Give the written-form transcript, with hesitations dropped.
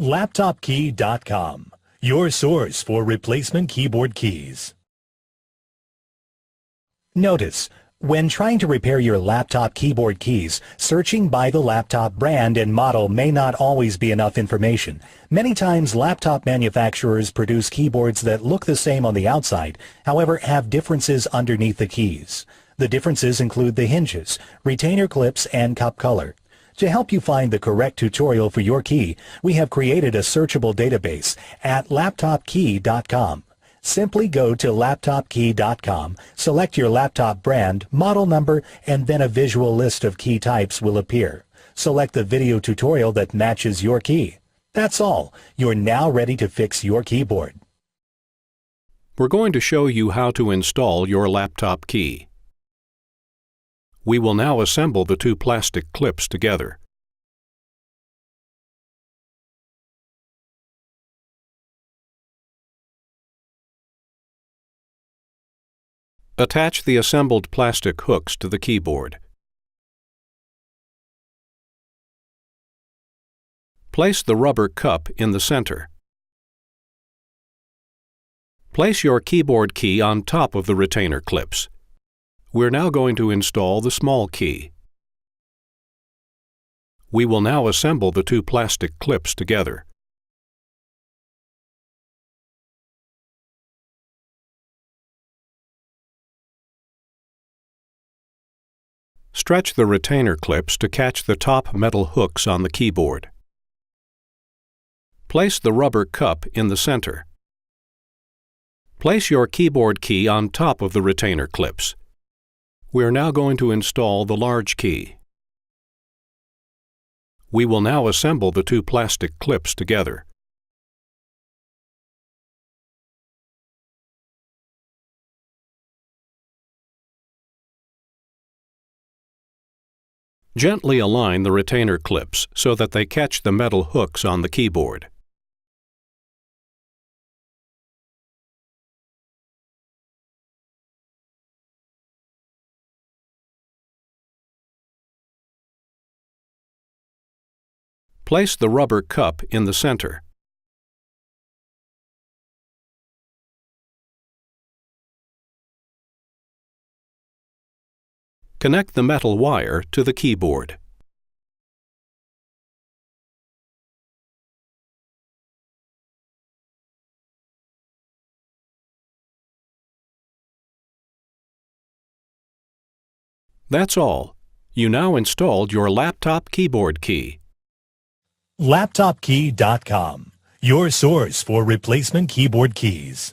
LaptopKey.com, your source for replacement keyboard keys. Notice, when trying to repair your laptop keyboard keys, searching by the laptop brand and model may not always be enough information. Many times laptop manufacturers produce keyboards that look the same on the outside, however have differences underneath the keys. The differences include the hinges, retainer clips, and cup color. To help you find the correct tutorial for your key, we have created a searchable database at LaptopKey.com. Simply go to LaptopKey.com, select your laptop brand, model number, and then a visual list of key types will appear. Select the video tutorial that matches your key. That's all. You're now ready to fix your keyboard. We're going to show you how to install your laptop key. We will now assemble the two plastic clips together. Attach the assembled plastic hooks to the keyboard. Place the rubber cup in the center. Place your keyboard key on top of the retainer clips. We're now going to install the small key. We will now assemble the two plastic clips together. Stretch the retainer clips to catch the top metal hooks on the keyboard. Place the rubber cup in the center. Place your keyboard key on top of the retainer clips. We are now going to install the large key. We will now assemble the two plastic clips together. Gently align the retainer clips so that they catch the metal hooks on the keyboard. Place the rubber cup in the center. Connect the metal wire to the keyboard. That's all. You now installed your laptop keyboard key. LaptopKey.com, your source for replacement keyboard keys.